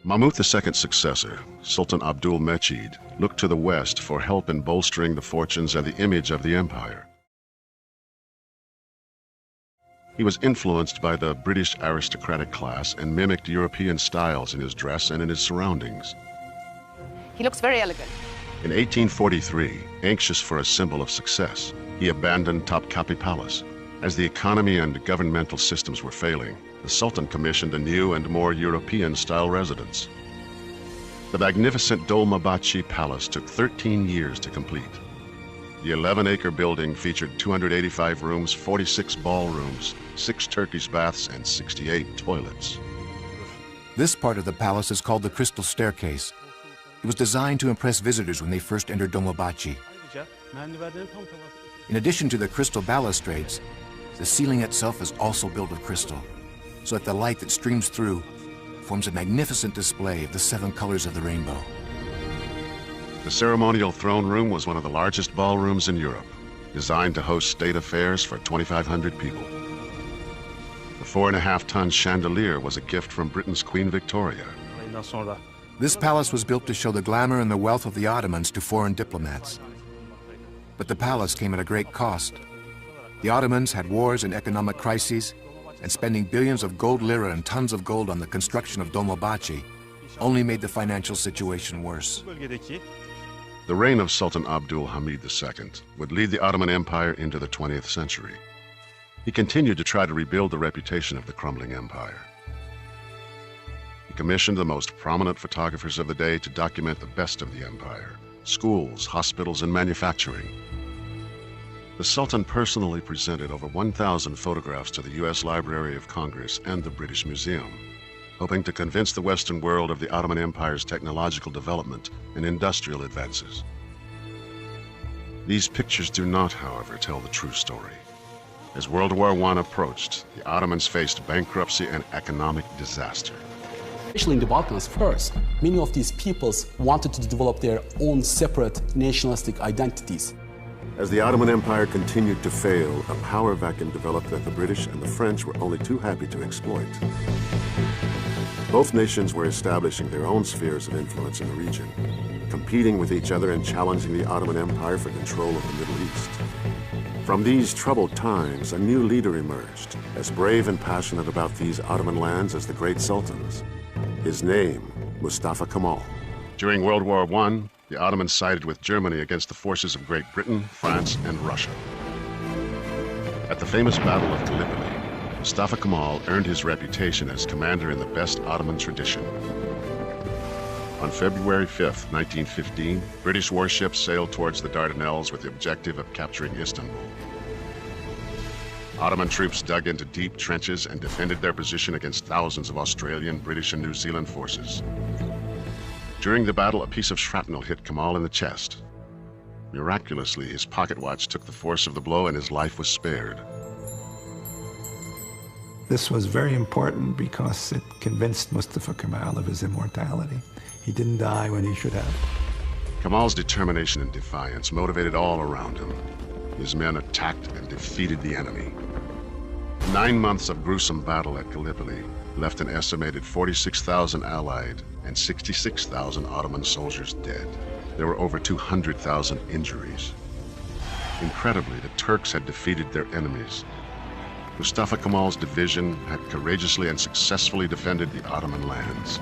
Mahmud II's successor, Sultan Abdul Mejid, looked to the West for help in bolstering the fortunes and the image of the empire. He was influenced by the British aristocratic class and mimicked European styles in his dress and in his surroundings. He looks very elegant. In 1843, anxious for a symbol of success, he abandoned Topkapi Palace. As the economy and governmental systems were failing, the Sultan commissioned a new and more European-style residence. The magnificent Dolmabahce Palace took 13 years to complete. The 11-acre building featured 285 rooms, 46 ballrooms, 6 Turkish baths, and 68 toilets. This part of the palace is called the Crystal Staircase. It was designed to impress visitors when they first entered Dolmabahce. In addition to the crystal balustrades, the ceiling itself is also built of crystal, so that the light that streams through forms a magnificent display of the 7 colors of the rainbow. The ceremonial throne room was one of the largest ballrooms in Europe, designed to host state affairs for 2,500 people. The 4.5-ton chandelier was a gift from Britain's Queen Victoria. This palace was built to show the glamour and the wealth of the Ottomans to foreign diplomats. But the palace came at a great cost. The Ottomans had wars and economic crises, and spending billions of gold lira and tons of gold on the construction of Dolmabahce only made the financial situation worse. The reign of Sultan Abdul Hamid II would lead the Ottoman Empire into the 20th century. He continued to try to rebuild the reputation of the crumbling empire. He commissioned the most prominent photographers of the day to document the best of the empire: schools, hospitals, and manufacturing. The Sultan personally presented over 1,000 photographs to the U.S. Library of Congress and the British Museum, hoping to convince the Western world of the Ottoman Empire's technological development and industrial advances. These pictures do not, however, tell the true story. As World War I approached, the Ottomans faced bankruptcy and economic disaster. Especially in the Balkans first, many of these peoples wanted to develop their own separate nationalistic identities. As the Ottoman Empire continued to fail, a power vacuum developed that the British and the French were only too happy to exploit. Both nations were establishing their own spheres of influence in the region, competing with each other and challenging the Ottoman Empire for control of the Middle East. From these troubled times, a new leader emerged, as brave and passionate about these Ottoman lands as the great sultans. His name, Mustafa Kemal. During World War I, the Ottomans sided with Germany against the forces of Great Britain, France, and Russia. At the famous Battle of Gallipoli, Mustafa Kemal earned his reputation as commander in the best Ottoman tradition. On February 5, 1915, British warships sailed towards the Dardanelles with the objective of capturing Istanbul. Ottoman troops dug into deep trenches and defended their position against thousands of Australian, British, and New Zealand forces. During the battle, a piece of shrapnel hit Kemal in the chest. Miraculously, his pocket watch took the force of the blow and his life was spared. This was very important because it convinced Mustafa Kemal of his immortality. He didn't die when he should have. Kemal's determination and defiance motivated all around him. His men attacked and defeated the enemy. 9 months of gruesome battle at Gallipoli left an estimated 46,000 Allied and 66,000 Ottoman soldiers dead. There were over 200,000 injuries. Incredibly, the Turks had defeated their enemies. Mustafa Kemal's division had courageously and successfully defended the Ottoman lands.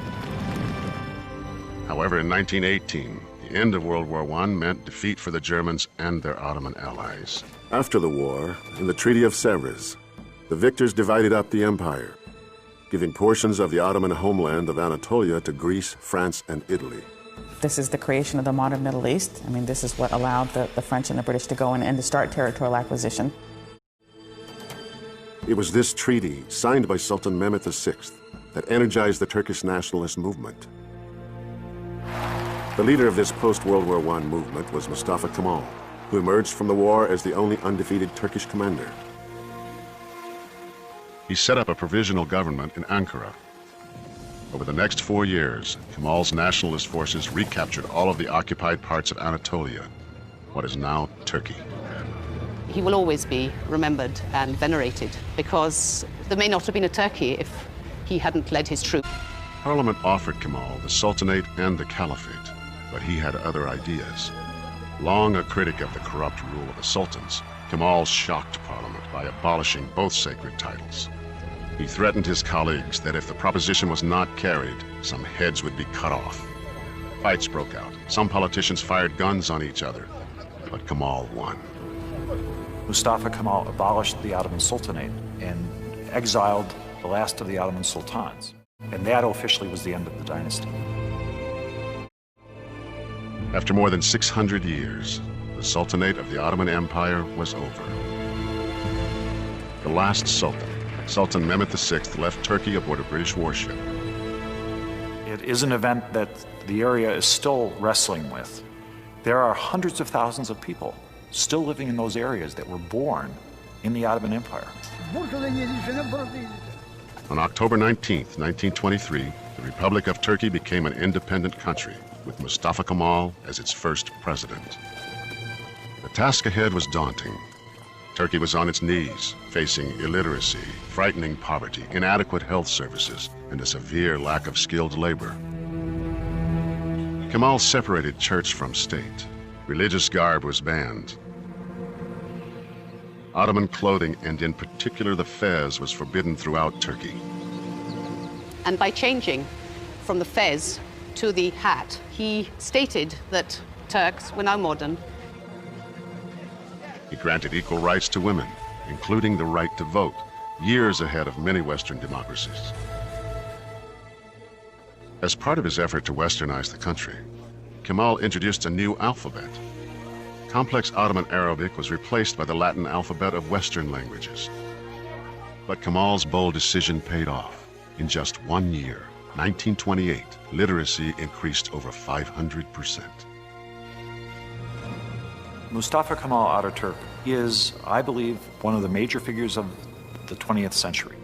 However, in 1918, the end of World War I meant defeat for the Germans and their Ottoman allies. After the war, in the Treaty of Sèvres, the victors divided up the empire, giving portions of the Ottoman homeland of Anatolia to Greece, France, and Italy. This is the creation of the modern Middle East. I mean, this is what allowed the French and the British to go in and to start territorial acquisition. It was this treaty, signed by Sultan Mehmed VI, that energized the Turkish nationalist movement. The leader of this post-World War I movement was Mustafa Kemal, who emerged from the war as the only undefeated Turkish commander. He set up a provisional government in Ankara. Over the next 4 years, Kemal's nationalist forces recaptured all of the occupied parts of Anatolia, what is now Turkey. He will always be remembered and venerated because there may not have been a Turkey if he hadn't led his troops. Parliament offered Kemal the Sultanate and the Caliphate, but he had other ideas. Long a critic of the corrupt rule of the sultans, Kemal shocked Parliament by abolishing both sacred titles. He threatened his colleagues that if the proposition was not carried, some heads would be cut off. Fights broke out. Some politicians fired guns on each other, but Kemal won. Mustafa Kemal abolished the Ottoman Sultanate and exiled the last of the Ottoman sultans. And that officially was the end of the dynasty. After more than 600 years, the Sultanate of the Ottoman Empire was over. The last Sultan, Sultan Mehmed VI, left Turkey aboard a British warship. It is an event that the area is still wrestling with. There are hundreds of thousands of people still living in those areas that were born in the Ottoman Empire. On October 19, 1923, the Republic of Turkey became an independent country, with Mustafa Kemal as its first president. The task ahead was daunting. Turkey was on its knees, facing illiteracy, frightening poverty, inadequate health services, and a severe lack of skilled labor. Kemal separated church from state. Religious garb was banned. Ottoman clothing, and in particular the fez, was forbidden throughout Turkey. And by changing from the fez to the hat, he stated that Turks were now modern. He granted equal rights to women, including the right to vote, years ahead of many Western democracies. As part of his effort to westernize the country, Kemal introduced a new alphabet. Complex Ottoman Arabic was replaced by the Latin alphabet of Western languages. But Kemal's bold decision paid off. In just 1 year, 1928, literacy increased over 500%. Mustafa Kemal Ataturk is, I believe, one of the major figures of the 20th century.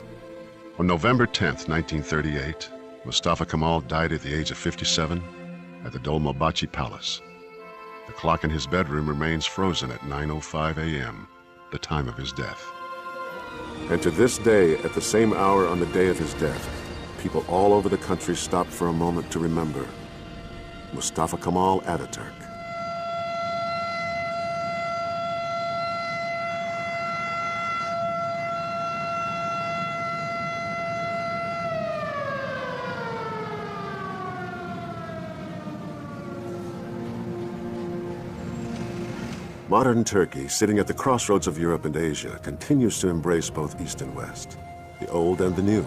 On November 10th, 1938, Mustafa Kemal died at the age of 57 at the Dolmabahce Palace. The clock in his bedroom remains frozen at 9:05 a.m., the time of his death. And to this day, at the same hour on the day of his death, people all over the country stop for a moment to remember Mustafa Kemal Ataturk. Modern Turkey, sitting at the crossroads of Europe and Asia, continues to embrace both East and West, the old and the new.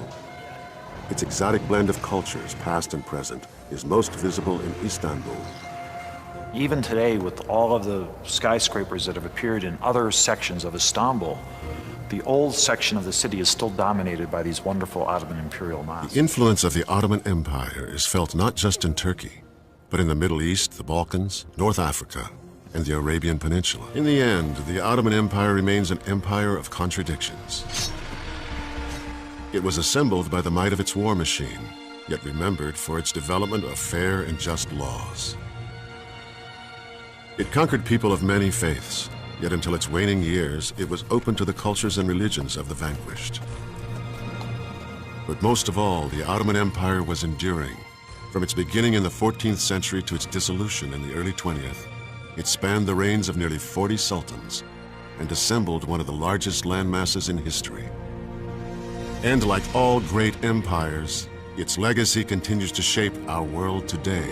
Its exotic blend of cultures, past and present, is most visible in Istanbul. Even today, with all of the skyscrapers that have appeared in other sections of Istanbul, the old section of the city is still dominated by these wonderful Ottoman imperial mosques. The influence of the Ottoman Empire is felt not just in Turkey, but in the Middle East, the Balkans, North Africa, and the Arabian Peninsula. In the end, the Ottoman Empire remains an empire of contradictions. It was assembled by the might of its war machine, yet remembered for its development of fair and just laws. It conquered people of many faiths, yet until its waning years, it was open to the cultures and religions of the vanquished. But most of all, the Ottoman Empire was enduring. From its beginning in the 14th century to its dissolution in the early 20th, it spanned the reigns of nearly 40 sultans and assembled one of the largest landmasses in history. And like all great empires, its legacy continues to shape our world today.